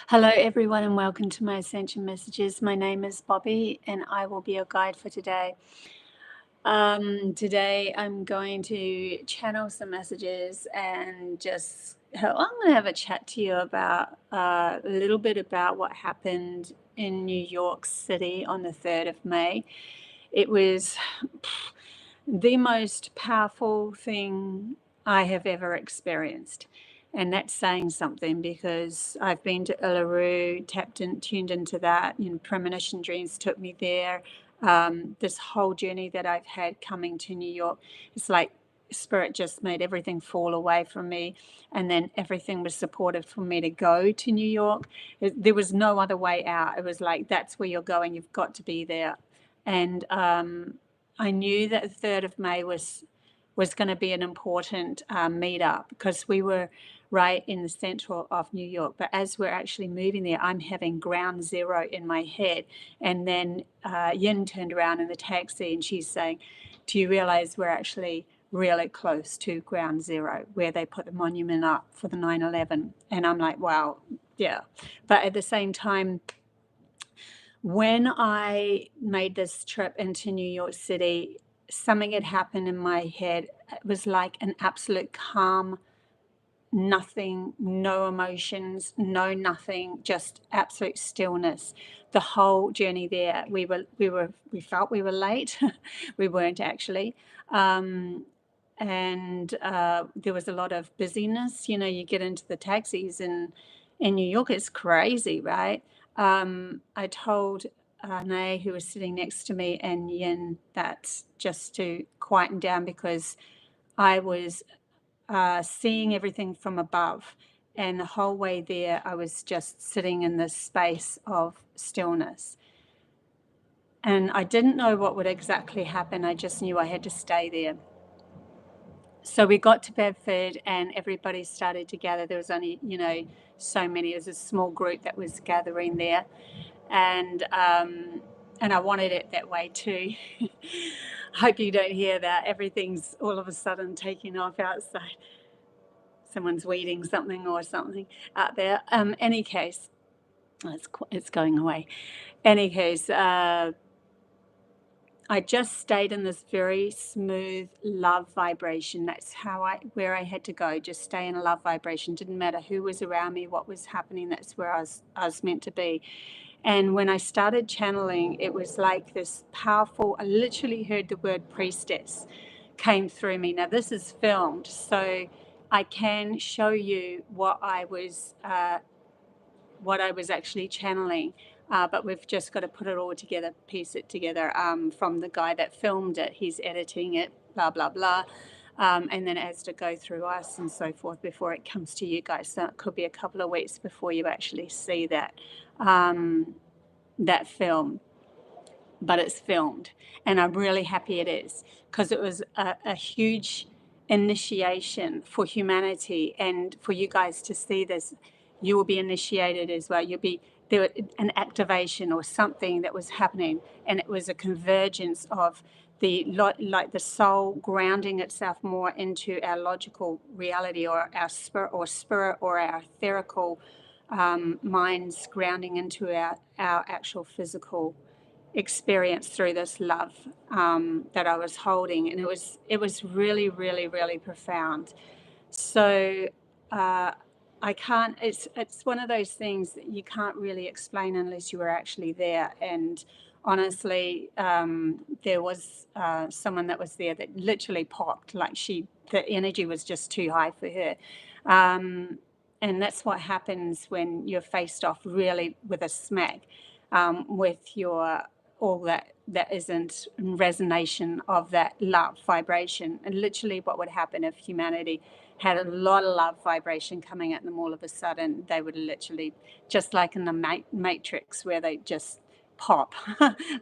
Hello, everyone, and welcome to my Ascension Messages. My name is Bobbie, and I will be your guide for today. Today, I'm going to channel some messages and I'm going to have a chat to you about a little bit about what happened in New York City on the 3rd of May. It was the most powerful thing I have ever experienced. And that's saying something because I've been to Uluru, tuned into that. Premonition dreams took me there. This whole journey that I've had coming to New York, it's like Spirit just made everything fall away from me. And then everything was supportive for me to go to New York. There was no other way out. It was like, that's where you're going. You've got to be there. And I knew that the 3rd of May was going to be an important meetup because we were right in the central of New York. But as we're actually moving there, I'm having ground zero in my head. And then Yin turned around in the taxi and she's saying, do you realize we're actually really close to ground zero where they put the monument up for the 9/11? And I'm like, wow, yeah. But at the same time, when I made this trip into New York City, something had happened in my head. It was like an absolute calm, nothing, no emotions, no nothing, just absolute stillness. The whole journey there, we felt we were late. We weren't actually. And there was a lot of busyness. You get into the taxis in New York, it's crazy, right? I told Nay, who was sitting next to me, and Yin, that just to quieten down because I was seeing everything from above. And the whole way there, I was just sitting in this space of stillness. And I didn't know what would exactly happen. I just knew I had to stay there. So we got to Bedford and everybody started to gather. There was only, so many. It was a small group that was gathering there. And I wanted it that way too. Hope you don't hear that. Everything's all of a sudden taking off outside. Someone's weeding something or something out there. Any case, it's going away. Any case, I just stayed in this very smooth love vibration. That's where I had to go. Just stay in a love vibration. Didn't matter who was around me, what was happening. That's where I was meant to be. And when I started channeling, it was like this powerful, I literally heard the word priestess came through me. Now this is filmed, so I can show you what I was actually channeling. But we've just got to put it all together, piece it together from the guy that filmed it. He's editing it, blah, blah, blah. And then it has to go through us and so forth before it comes to you guys. So it could be a couple of weeks before you actually see that film. But it's filmed. And I'm really happy it is because it was a huge initiation for humanity and for you guys to see this. You will be initiated as well. There was an activation or something that was happening, and it was a convergence of the soul grounding itself more into our logical reality, or our spirit or our etherical minds grounding into our actual physical experience through this love that I was holding, and it was really, really, really profound. So I can't. It's one of those things that you can't really explain unless you were actually there. And honestly, there was someone that was there that literally popped. Like the energy was just too high for her. And that's what happens when you're faced off really with a smack with your all that isn't in resonation of that love vibration. And literally what would happen if humanity had a lot of love vibration coming at them all of a sudden, they would literally, just like in the Matrix, where they just pop,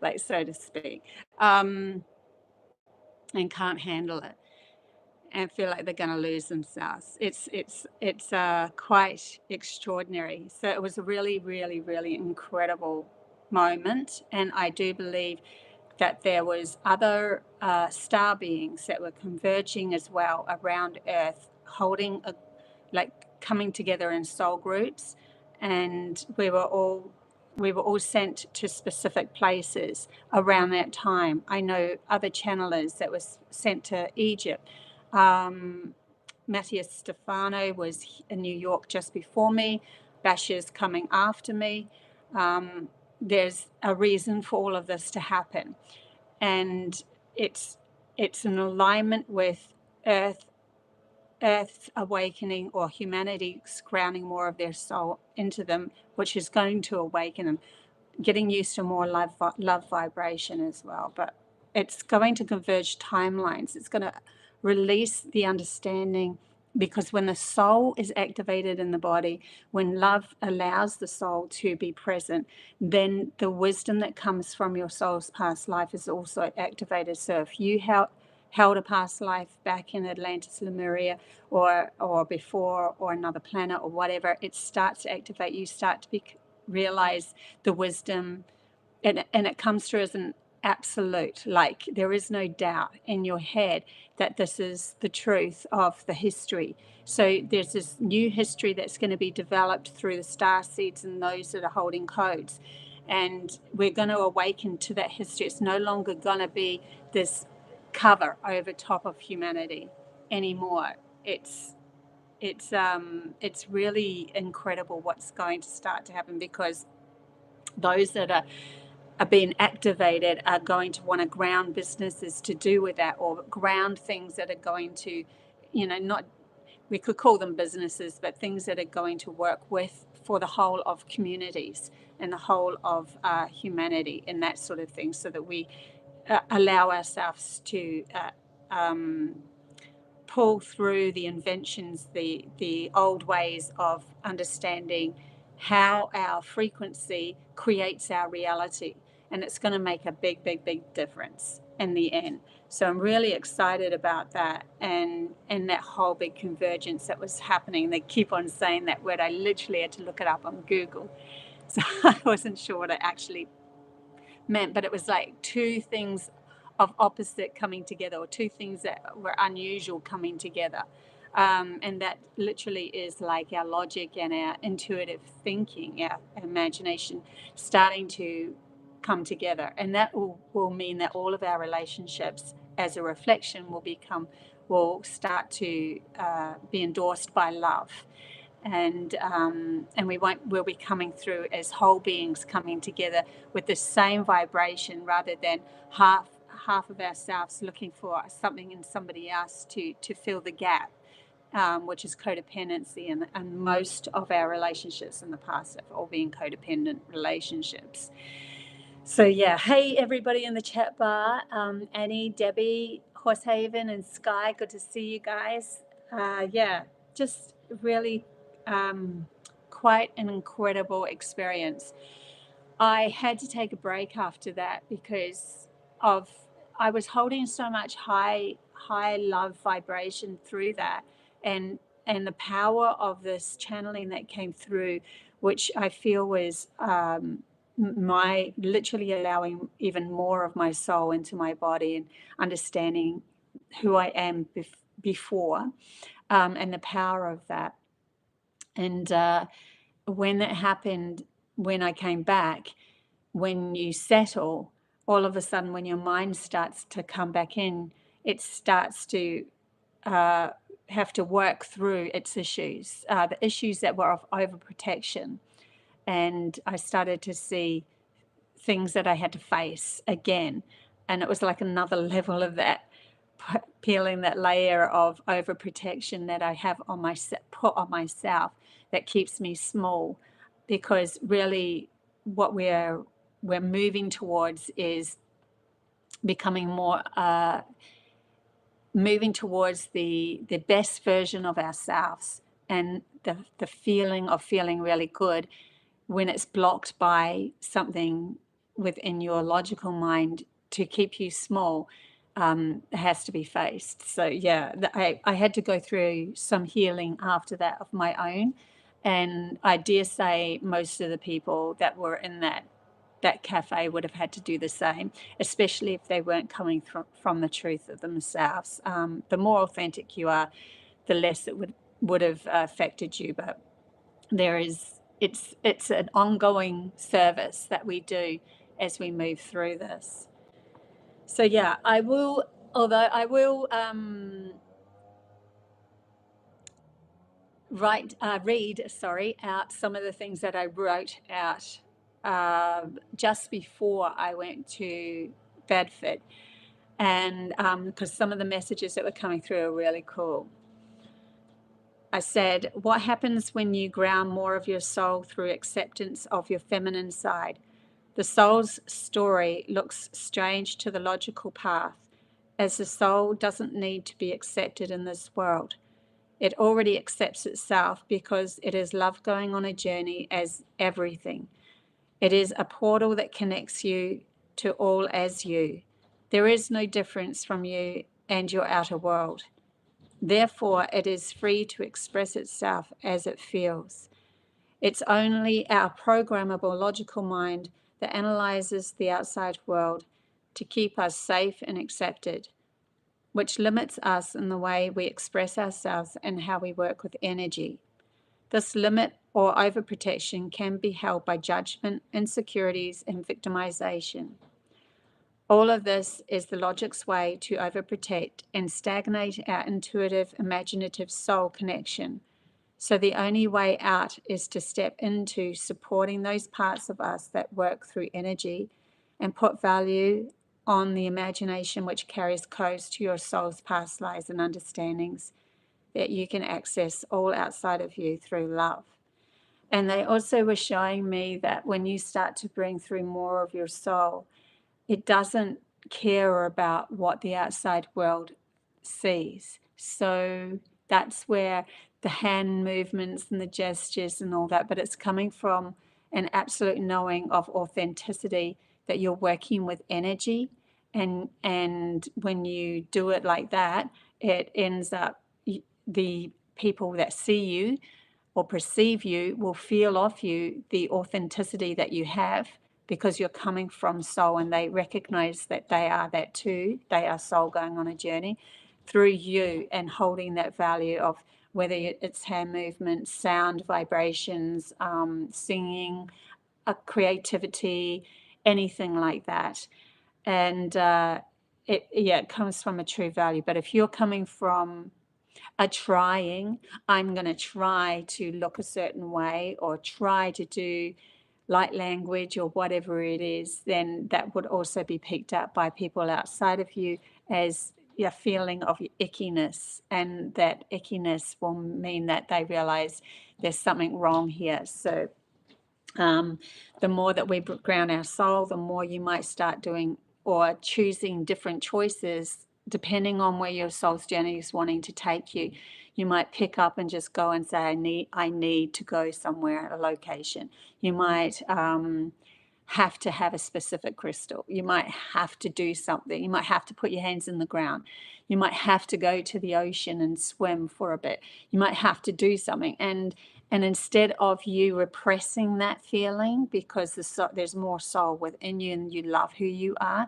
like so to speak, and can't handle it and feel like they're going to lose themselves. It's quite extraordinary. So it was a really, really, really incredible moment, and I do believe that there was other star beings that were converging as well around Earth, holding coming together in soul groups and we were all sent to specific places around that time. I know other channelers that was sent to Egypt. Matthias Stefano was in New York just before me. Bashir's coming after me. There's a reason for all of this to happen, and it's an alignment with Earth's awakening, or humanity grounding more of their soul into them, which is going to awaken them, getting used to more love vibration as well. But it's going to converge timelines. It's going to release the understanding, because when the soul is activated in the body, when love allows the soul to be present, then the wisdom that comes from your soul's past life is also activated. So if you held a past life back in Atlantis, Lemuria, or before, or another planet, or whatever, it starts to activate. You start to realize the wisdom, and it comes through as an absolute, like there is no doubt in your head that this is the truth of the history. So there's this new history that's going to be developed through the starseeds and those that are holding codes, and we're going to awaken to that history. It's no longer going to be this cover over top of humanity anymore. It's really incredible what's going to start to happen, because those that are being activated are going to want to ground businesses to do with that, or ground things that are going to, not, we could call them businesses, but things that are going to work with for the whole of communities and the whole of humanity and that sort of thing, so that we allow ourselves to pull through the inventions, the old ways of understanding how our frequency creates our reality. And it's going to make a big, big, big difference in the end. So I'm really excited about that, and that whole big convergence that was happening. They keep on saying that word. I literally had to look it up on Google. So I wasn't sure what it actually meant, but it was like two things of opposite coming together, or two things that were unusual coming together. And that literally is like our logic and our intuitive thinking, our imagination starting to come together. And that will mean that all of our relationships as a reflection will start to be endorsed by love. And we'll be coming through as whole beings coming together with the same vibration, rather than half of ourselves looking for something in somebody else to fill the gap, which is codependency. And most of our relationships in the past have all been codependent relationships. So yeah, hey everybody in the chat bar, Annie, Debbie, Horsehaven, and Sky, good to see you guys. Yeah, just really quite an incredible experience. I had to take a break after that because I was holding so much high love vibration through that, and the power of this channeling that came through, which I feel was my literally allowing even more of my soul into my body and understanding who I am before, and the power of that. And when that happened, when I came back, when you settle, all of a sudden, when your mind starts to come back in, it starts to have to work through its issues, the issues that were of overprotection. And I started to see things that I had to face again. And it was like another level of that, peeling that layer of overprotection that I have put on myself, that keeps me small. Because really what we're moving towards is becoming more, moving towards the best version of ourselves, and the feeling of feeling really good, when it's blocked by something within your logical mind to keep you small, has to be faced. So yeah, I had to go through some healing after that of my own. And I dare say most of the people that were in that cafe would have had to do the same, especially if they weren't coming from the truth of themselves. The more authentic you are, the less it would have affected you. But there is it's an ongoing service that we do as we move through this. So yeah, I will read out some of the things that I wrote out just before I went to Bedford, and because some of the messages that were coming through are really cool. I said, what happens when you ground more of your soul through acceptance of your feminine side? The soul's story looks strange to the logical path, as the soul doesn't need to be accepted in this world. It already accepts itself because it is love going on a journey as everything. It is a portal that connects you to all as you. There is no difference from you and your outer world. Therefore, it is free to express itself as it feels. It's only our programmable logical mind that analyzes the outside world to keep us safe and accepted, which limits us in the way we express ourselves and how we work with energy. This limit or overprotection can be held by judgment, insecurities, and victimization. All of this is the logic's way to overprotect and stagnate our intuitive, imaginative soul connection. So the only way out is to step into supporting those parts of us that work through energy and put value on the imagination which carries codes to your soul's past lives and understandings that you can access all outside of you through love. And they also were showing me that when you start to bring through more of your soul, it doesn't care about what the outside world sees. So that's where the hand movements and the gestures and all that, but it's coming from an absolute knowing of authenticity, that you're working with energy. And when you do it like that, it ends up, the people that see you or perceive you will feel off you the authenticity that you have, because you're coming from soul, and they recognize that they are that too. They are soul going on a journey through you and holding that value of whether it's hand movement, sound, vibrations, singing, creativity, anything like that. And it comes from a true value. But if you're coming from I'm going to try to look a certain way or try to do light language or whatever it is, then that would also be picked up by people outside of you as a feeling of ickiness, and that ickiness will mean that they realize there's something wrong here. So the more that we ground our soul, the more you might start doing or choosing different choices depending on where your soul's journey is wanting to take you. You might pick up and just go and say, I need to go somewhere, a location. You might have to have a specific crystal. You might have to do something. You might have to put your hands in the ground. You might have to go to the ocean and swim for a bit. You might have to do something. And instead of you repressing that feeling because there's more soul within you and you love who you are,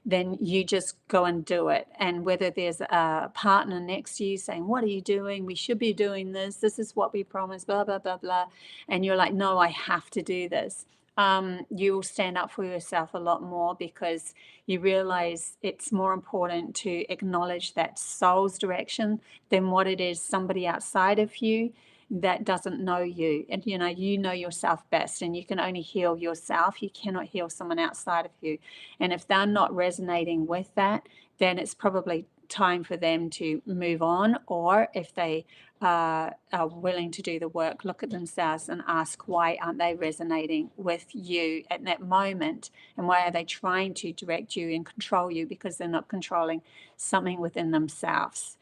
then you just go and do it. And whether there's a partner next to you saying, what are you doing? We should be doing this. This is what we promised, blah, blah, blah, blah. And you're like, no, I have to do this. You will stand up for yourself a lot more, because you realize it's more important to acknowledge that soul's direction than what it is somebody outside of you that doesn't know you. And you know yourself best, and you can only heal yourself. You cannot heal someone outside of you. And if they're not resonating with that, then it's probably time for them to move on. Or if they are willing to do the work, look at themselves and ask, why aren't they resonating with you at that moment? And why are they trying to direct you and control you? Because they're not controlling something within themselves.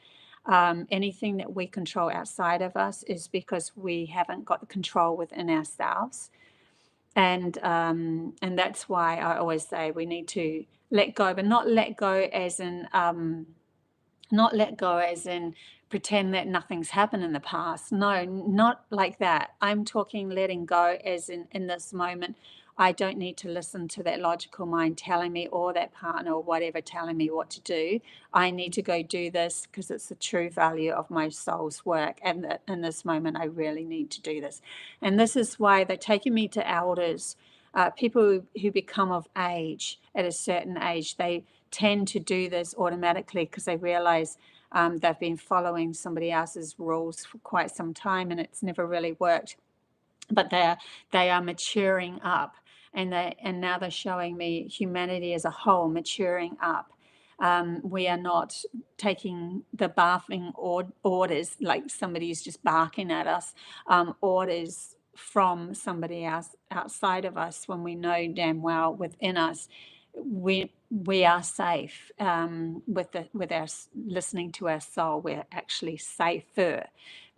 Anything that we control outside of us is because we haven't got the control within ourselves. And that's why I always say we need to let go, but not let go as in pretend that nothing's happened in the past. No, not like that. I'm talking letting go as in this moment. I don't need to listen to that logical mind telling me, or that partner or whatever telling me what to do. I need to go do this because it's the true value of my soul's work. And that in this moment, I really need to do this. And this is why they're taking me to elders, people who become of age at a certain age. They tend to do this automatically because they realize they've been following somebody else's rules for quite some time and it's never really worked. But they are maturing up, and now they're showing me humanity as a whole maturing up. We are not taking the barking orders, like somebody's just barking at us, orders from somebody else outside of us, when we know damn well within us we are safe. With our listening to our soul, we're actually safer,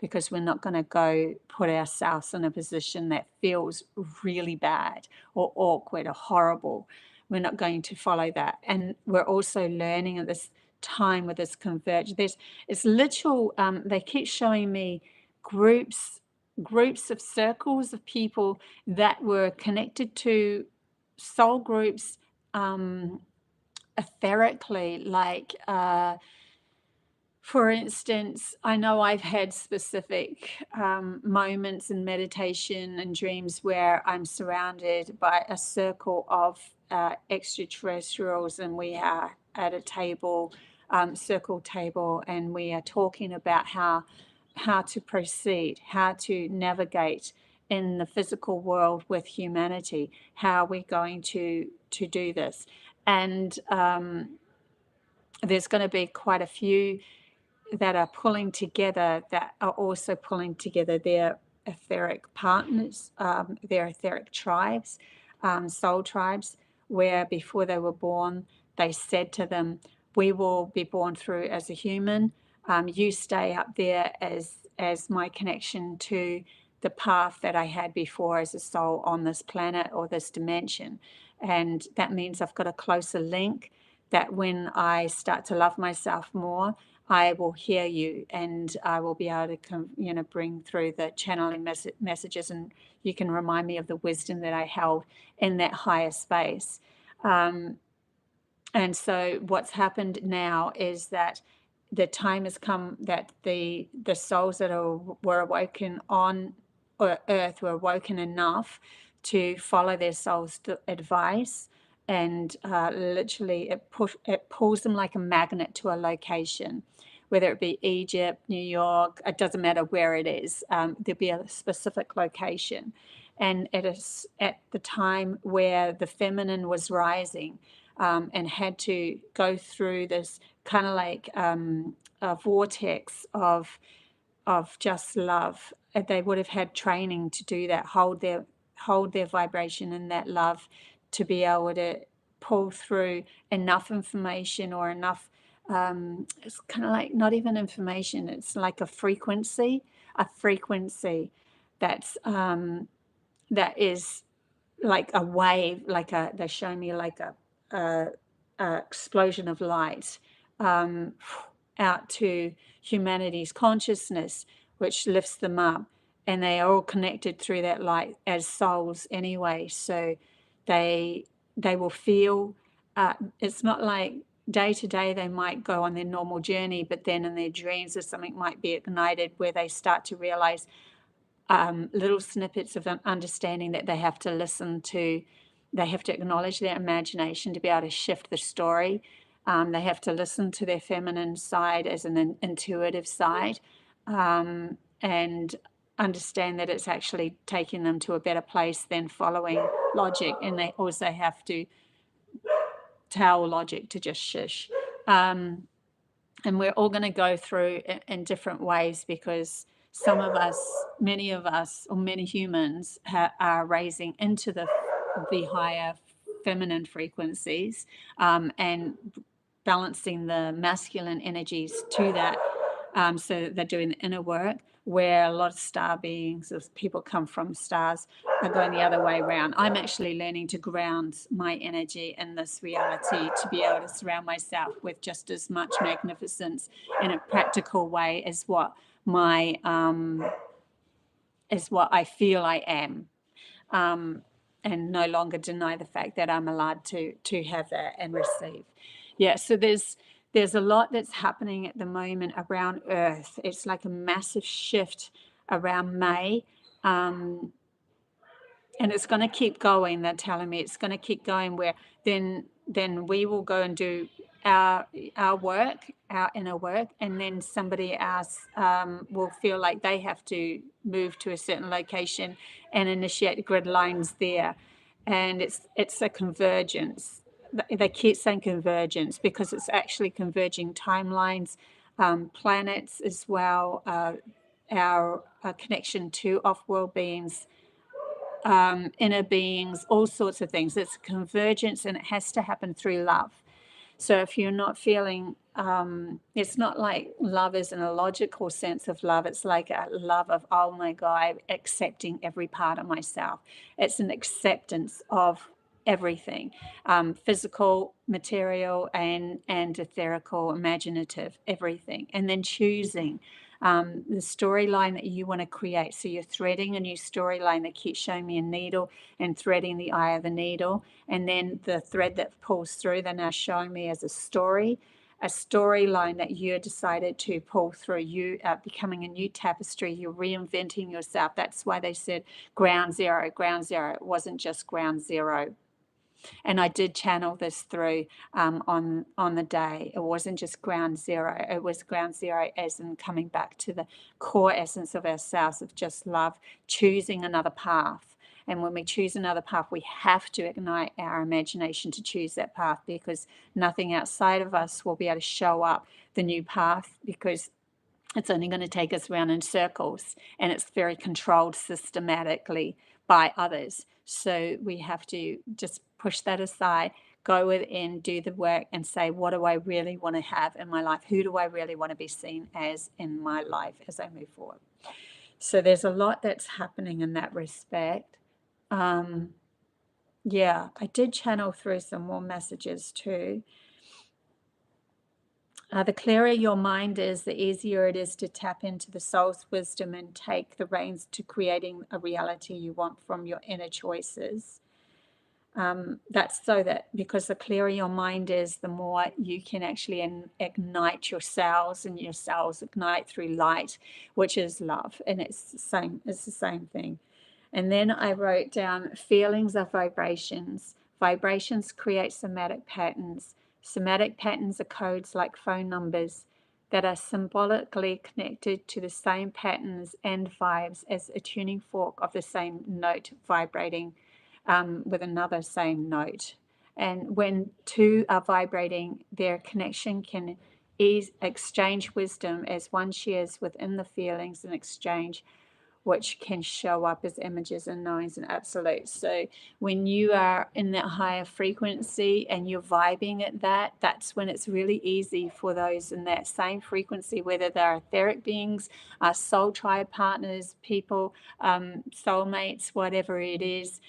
because we're not going to go put ourselves in a position that feels really bad or awkward or horrible. We're not going to follow that. And we're also learning at this time with this converge. It's literal. They keep showing me groups of circles of people that were connected to soul groups etherically, like for instance, I know I've had specific moments in meditation and dreams where I'm surrounded by a circle of extraterrestrials, and we are at a table, circle table, and we are talking about how to proceed, how to navigate in the physical world with humanity, how we're going to do this. And there's going to be quite a few that are pulling together, that are also pulling together their etheric partners, their etheric tribes, soul tribes, where before they were born, they said to them, we will be born through as a human. You stay up there as my connection to the path that I had before as a soul on this planet or this dimension. And that means I've got a closer link, that when I start to love myself more, I will hear you, and I will be able to bring through the channeling messages, and you can remind me of the wisdom that I held in that higher space. And so what's happened now is that the time has come that the souls that were awoken on Earth were awoken enough to follow their soul's advice, and literally it pulls them like a magnet to a location, whether it be Egypt, New York, it doesn't matter where it is. There'll be a specific location. And it is at the time where the feminine was rising, and had to go through this kind of like a vortex of just love. They would have had training to do that, hold their vibration in that love, to be able to pull through enough information, or enough it's kind of like not even information, it's like a frequency that's that is like a wave, they show me like a explosion of light out to humanity's consciousness, which lifts them up, and they are all connected through that light as souls anyway. So they will feel, it's not like day to day they might go on their normal journey, but then in their dreams or something might be ignited, where they start to realize little snippets of understanding that they have to listen to. They have to acknowledge their imagination to be able to shift the story. They have to listen to their feminine side as an intuitive side, and understand that it's actually taking them to a better place than following logic. And they also have to tell logic to just shush. And we're all going to go through in different ways, because some of us, many of us, or many humans are raising into the higher feminine frequencies, and balancing the masculine energies to that. So they're doing the inner work, where a lot of star beings, or people come from stars, are going the other way around. I'm actually learning to ground my energy in this reality, to be able to surround myself with just as much magnificence in a practical way as what I feel I am. no longer deny the fact that I'm allowed to have that and receive. Yeah, so there's a lot that's happening at the moment around Earth. It's like a massive shift around May. And it's going to keep going. They're telling me it's going to keep going, where then we will go and do our work, our inner work, and then somebody else will feel like they have to move to a certain location and initiate the grid lines there. And it's a convergence. They keep saying convergence because it's actually converging timelines, planets as well, our connection to off-world beings, inner beings, all sorts of things. It's convergence, and it has to happen through love. So if you're not feeling, it's not like love is in a logical sense of love. It's like a love of, oh my God, accepting every part of myself. It's an acceptance of everything, physical, material, and etherical, imaginative, everything. And then choosing the storyline that you want to create. So you're threading a new storyline. That keeps showing me a needle and threading the eye of the needle. And then the thread that pulls through, they're now showing me as a storyline that you decided to pull through. You are becoming a new tapestry. You're reinventing yourself. That's why they said ground zero, ground zero. It wasn't just ground zero. And I did channel this through on the day. It wasn't just ground zero. It was ground zero as in coming back to the core essence of ourselves, of just love, choosing another path. And when we choose another path, we have to ignite our imagination to choose that path, because nothing outside of us will be able to show up the new path, because it's only going to take us around in circles, and it's very controlled systematically by others. So we have to just push that aside, go within, do the work, and say, what do I really want to have in my life? Who do I really want to be seen as in my life as I move forward? So there's a lot that's happening in that respect. Yeah, I did channel through some more messages too. The clearer your mind is, the easier it is to tap into the soul's wisdom and take the reins to creating a reality you want from your inner choices. That's so that, because the clearer your mind is, the more you can actually ignite your cells, and your cells ignite through light, which is love. And it's the same thing. And then I wrote down, feelings are vibrations. Vibrations create somatic patterns. Somatic patterns are codes like phone numbers that are symbolically connected to the same patterns and vibes as a tuning fork of the same note vibrating with another same note. And when two are vibrating, their connection can exchange wisdom as one shares within the feelings and exchange, which can show up as images and knowings and absolutes. So when you are in that higher frequency and you're vibing at that, that's when it's really easy for those in that same frequency, whether they're etheric beings, soul tribe partners, people, soulmates, whatever it is,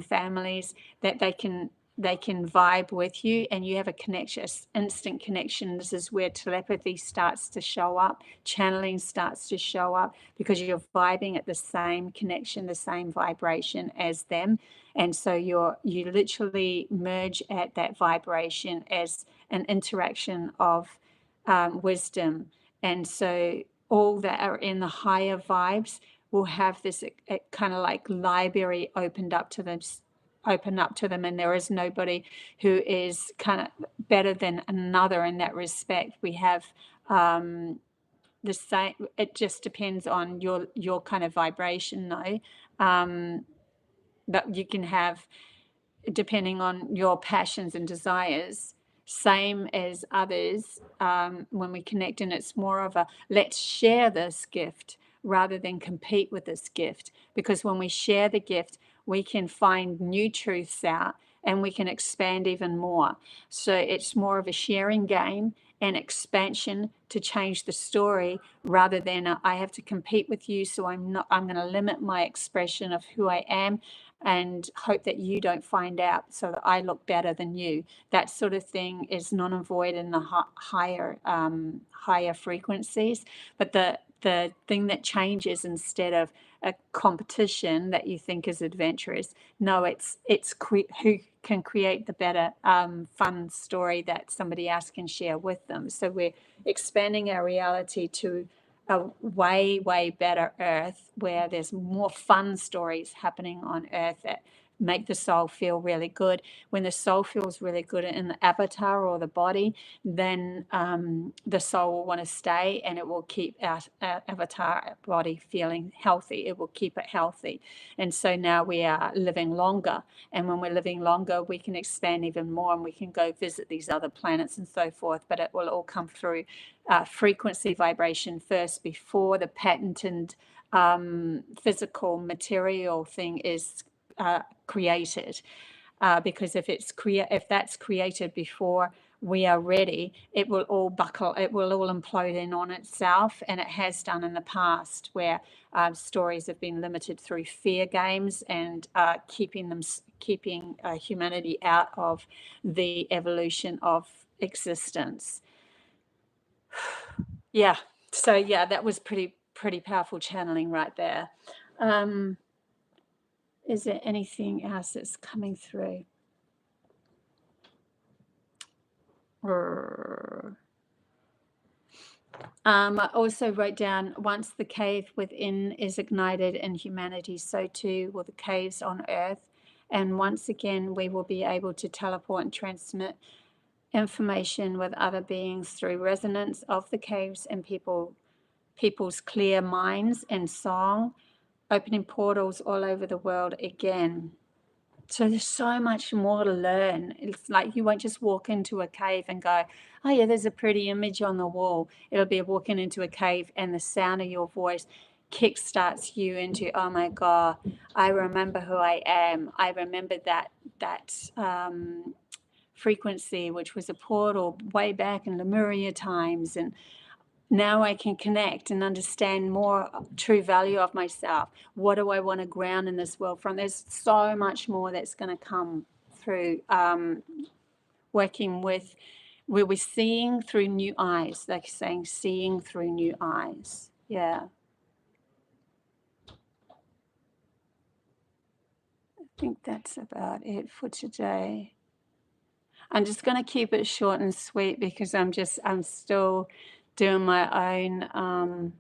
families, that they can vibe with you, and you have a connection, instant connection. This is where telepathy starts to show up, channeling starts to show up, because you're vibing at the same connection, the same vibration as them. And so you literally merge at that vibration as an interaction of wisdom. And so all that are in the higher vibes will have this kind of like library open up to them, and there is nobody who is kind of better than another in that respect. We have the same. It just depends on your kind of vibration, though, that you can have, depending on your passions and desires, same as others, when we connect. And it's more of a, let's share this gift rather than compete with this gift, because when we share the gift, we can find new truths out, and we can expand even more. So it's more of a sharing game and expansion to change the story, rather than I have to compete with you, so I'm going to limit my expression of who I am and hope that you don't find out so that I look better than you. That sort of thing is non and void in the higher frequencies. But the thing that changes instead of a competition that you think is adventurous. No, it's who can create the better fun story that somebody else can share with them. So we're expanding our reality to a way better Earth, where there's more fun stories happening on Earth that make the soul feel really good. When the soul feels really good in the avatar or the body, then the soul will want to stay, and it will keep our avatar body feeling healthy. It will keep it healthy. And so now we are living longer, and when we're living longer, we can expand even more, and we can go visit these other planets and so forth. But it will all come through frequency vibration first, before the patented physical material thing is created, because if that's created before we are ready, it will all buckle, it will all implode in on itself, and it has done in the past, where stories have been limited through fear games and keeping humanity out of the evolution of existence. Yeah, so yeah, that was pretty powerful channeling right there. Is there anything else that's coming through? I also wrote down, once the cave within is ignited in humanity, so too will the caves on Earth. And once again, we will be able to teleport and transmit information with other beings through resonance of the caves and people's clear minds and song, opening portals all over the world again. So there's so much more to learn. It's like you won't just walk into a cave and go, oh yeah, there's a pretty image on the wall. It'll be walking into a cave, and the sound of your voice kickstarts you into, oh my God, I remember who I am. I remember that frequency, which was a portal way back in Lemuria times, and now I can connect and understand more true value of myself. What do I want to ground in this world from? There's so much more that's going to come through working with, where we're seeing through new eyes, like saying, seeing through new eyes. Yeah. I think that's about it for today. I'm just going to keep it short and sweet, because I'm still doing my own,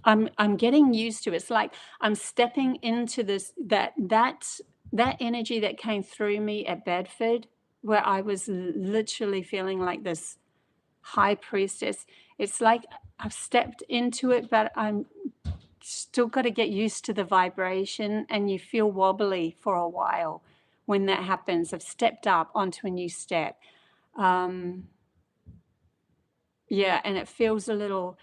I'm getting used to it. It's like I'm stepping into this, that energy that came through me at Bedford, where I was literally feeling like this high priestess. It's like I've stepped into it, but I'm still got to get used to the vibration, and you feel wobbly for a while when that happens. I've stepped up onto a new step. Yeah, and it feels a little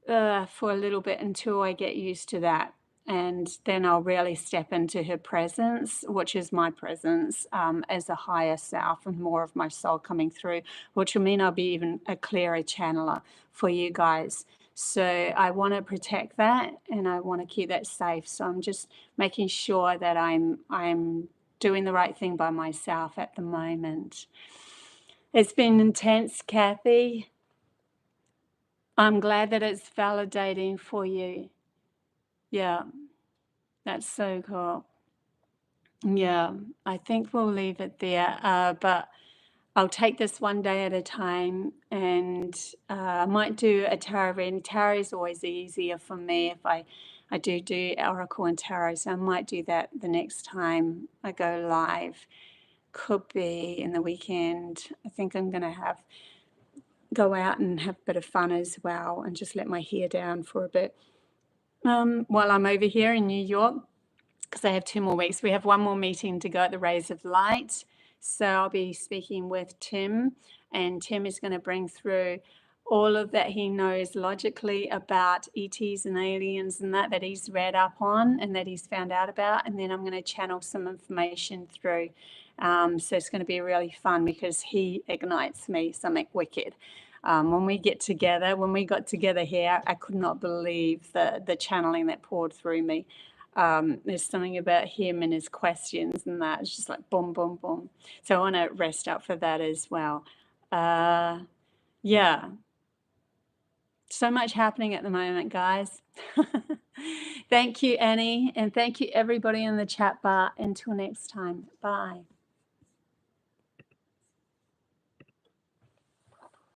for a little bit until I get used to that. And then I'll really step into her presence, which is my presence, as a higher self and more of my soul coming through, which will mean I'll be even a clearer channeler for you guys. So I want to protect that, and I want to keep that safe. So I'm just making sure that I'm doing the right thing by myself at the moment. It's been intense, Kathy. I'm glad that it's validating for you. Yeah, that's so cool. Yeah, I think we'll leave it there, but I'll take this one day at a time, and I might do a tarot reading. Tarot is always easier for me if I do Oracle and Tarot, so I might do that the next time I go live. Could be in the weekend. I think I'm going to go out and have a bit of fun as well, and just let my hair down for a bit while I'm over here in New York, because I have 2 more weeks. We have 1 more meeting to go at the Rays of Light. So I'll be speaking with Tim, and Tim is going to bring through all of that he knows logically about ETs and aliens and that he's read up on and that he's found out about. And then I'm going to channel some information through. So it's going to be really fun, because he ignites me something wicked. When we got together here, I could not believe the channeling that poured through me. There's something about him and his questions, and that it's just like boom, boom, boom. So I want to rest up for that as well. Yeah. So much happening at the moment, guys. Thank you, Annie, and thank you everybody in the chat bar. Until next time, bye.